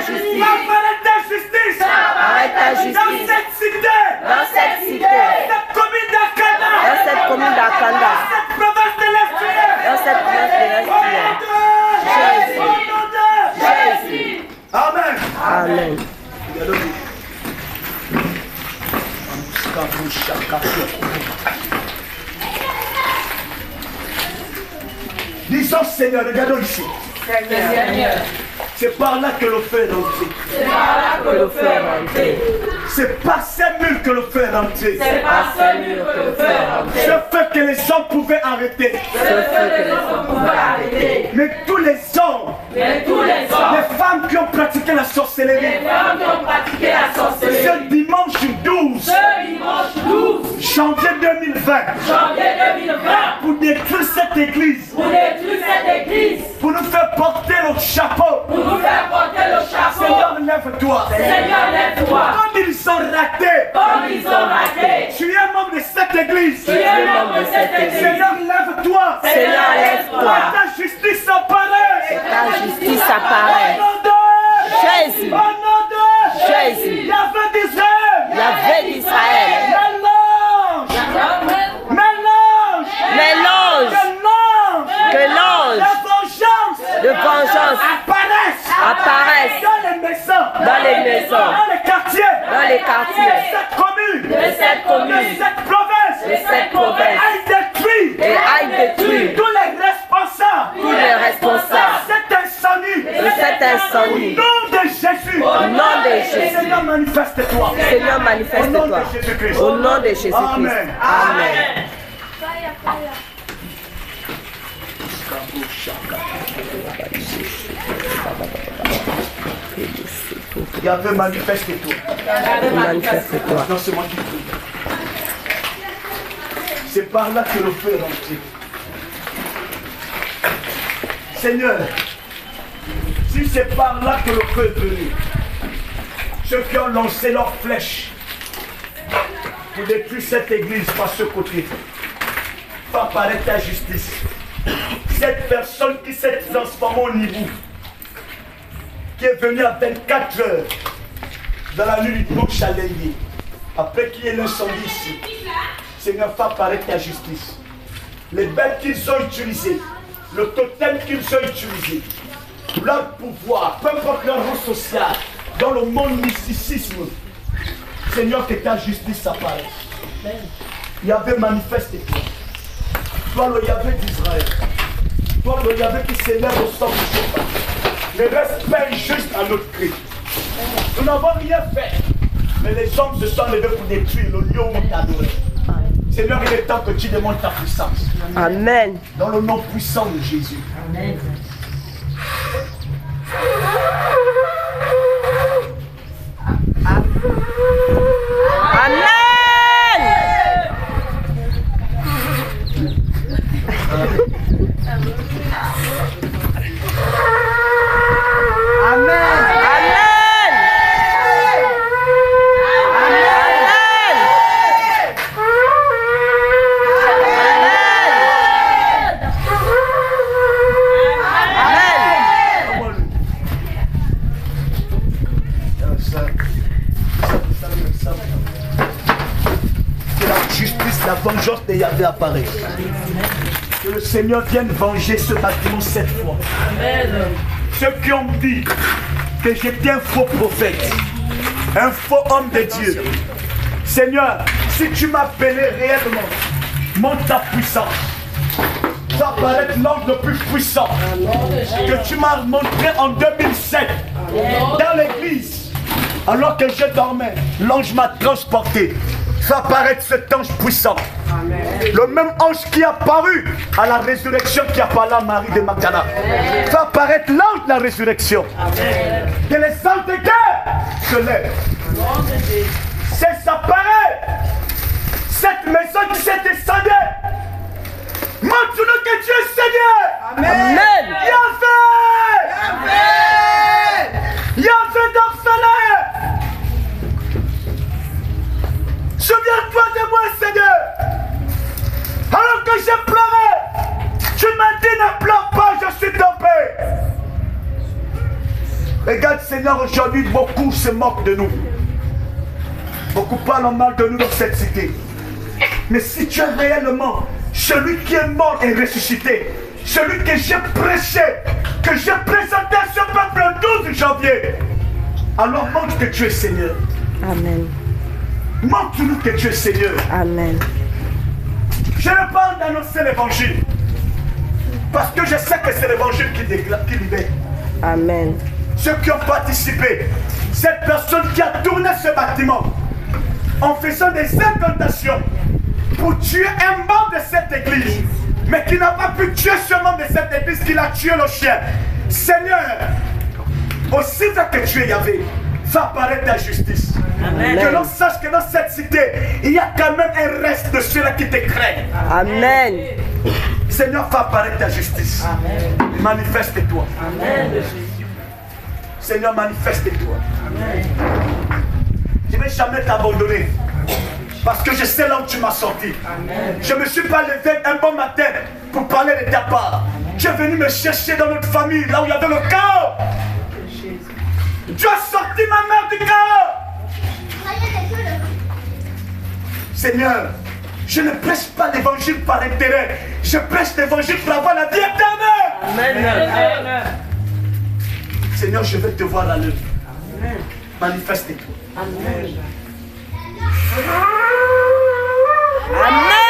justice. Va apparaître ta justice. Dans cette cité. Dans cette cité. Cette commune d'Akanda. Dans cette commune d'Akanda. Dans cette province de l'Est. Dans cette province de l'Est. Jésus. Amen. Amen. Disons Seigneur, regardons ici. C'est par là que le feu est rentré. C'est par là que le feu est rentré. C'est par ces murs que le feu est rentré. C'est par ce mur que le feu est rentré. Ce feu que les hommes pouvaient arrêter. Ce feu que les hommes pouvaient arrêter. Mais tous les hommes, Mais tous les hommes, les femmes qui ont pratiqué la sorcellerie, les femmes qui ont pratiqué la sorcellerie, ce dimanche 12 ce dimanche 12 janvier 2020, janvier 2020, pour détruire cette église, pour détruire cette église, pour nous faire porter le chapeau. pour nous faire porter le chapeau. Seigneur, lève-toi. Seigneur, lève-toi. Comme ils sont ratés, Comme ils sont ratés, tu es membre de cette église. tu es membre de cette église. Seigneur, lève-toi. Seigneur, lève-toi. Ta justice apparaît. Ta justice apparaît. Au nom de Jésus. Au nom de Jésus. Yahvé d'Israël. Yahvé d'Israël. Mélange. Mélange. Que l'ange de vengeance apparaisse dans les maisons, dans les maisons, dans les quartiers, de cette commune, cette commune, de cette province, de cette province, aille détruire et aille détruire tous les responsables, tous les responsables cette incendie, de cette incendie. au nom de Jésus, Au nom de Jésus. Seigneur, manifeste-toi. Seigneur, manifeste-toi. Au nom de Jésus-Christ. Amen. Amen. Yahvé, manifeste-toi. Manifeste-toi. Non, c'est moi qui prie. C'est par là que le feu est rentré. Seigneur, si c'est par là que le feu est venu, ceux qui ont lancé leurs flèches pour détruire cette église par ce côté, fais apparaître ta justice. Cette personne qui s'est transformée au niveau, qui est venue à 24 heures dans la nuit du Chalengi, après qu'il y ait l'incendie ici, Seigneur, fais apparaître ta justice. Les bêtes qu'ils ont utilisées, le totem qu'ils ont utilisé, leur pouvoir, peu importe leur rang social, dans le monde mysticisme, Seigneur, que ta justice apparaisse. Yahvé, manifeste-toi. Toi, le Yahvé d'Israël. Toi, le Yahvé qui s'élève au sol du chauffard. Le respect juste à notre cri. Nous n'avons rien fait. Mais les hommes se sont levés pour détruire le lieu où on t'adorait. Seigneur, il est temps que tu démontres ta puissance. Amen. Dans le nom puissant de Jésus. Amen. Amen. La vengeance de Yahvé apparaît. Que le Seigneur vienne venger ce bâtiment cette fois. Amen. Ceux qui ont dit que j'étais un faux prophète, un faux homme de Dieu. Seigneur, si tu m'appelais réellement, montre ta puissance. Ça apparaît l'ange le plus puissant que tu m'as montré en 2007 dans l'église. Alors que je dormais, l'ange m'a transporté. Fait apparaître cet ange puissant. Amen. Le même ange qui a apparu à la résurrection qui a parlé à Marie de Magdala. Fait apparaître l'ange de la résurrection. Amen. Que les sangs de guerre se lèvent. C'est ça pareil. Cette maison qui s'est descendue. Montre-nous que Dieu est Seigneur. Amen. Yahvé. Yahvé d'orphelin. Souviens-toi de moi, Seigneur. Alors que j'ai pleuré, tu m'as dit ne pleure pas, je suis tombé. Regarde, Seigneur, aujourd'hui, beaucoup se moquent de nous. Beaucoup parlent mal de nous dans cette cité. Mais si tu es réellement celui qui est mort et ressuscité, celui que j'ai prêché, que j'ai présenté à ce peuple le 12 janvier, alors montre que tu es Seigneur. Amen. Montre-nous que tu es Seigneur. Amen. Je ne parle d'annoncer l'évangile. Parce que je sais que c'est l'évangile qui libère. Amen. Ceux qui ont participé, cette personne qui a tourné ce bâtiment en faisant des incantations pour tuer un membre de cette église, mais qui n'a pas pu tuer ce membre de cette église, qu'il a tué le chien. Seigneur, aussi vrai que tu es Yahvé, fais apparaître ta justice. Amen. Que l'on sache que dans cette cité, il y a quand même un reste de ceux-là qui te craignent. Amen. Seigneur, fais apparaître ta justice. Amen. Manifeste-toi. Amen. Seigneur, manifeste-toi. Je ne vais jamais t'abandonner. Parce que je sais là où tu m'as sorti. Amen. Je ne me suis pas levé un bon matin pour parler de ta part. Tu es venu me chercher dans notre famille, là où il y avait le chaos. Tu as sorti ma mère du chaos. Seigneur, je ne prêche pas l'évangile par intérêt. Je prêche l'évangile pour avoir la vie éternelle. Amen. Seigneur, je veux te voir à l'œuvre. Manifeste-toi. Amen. Amen.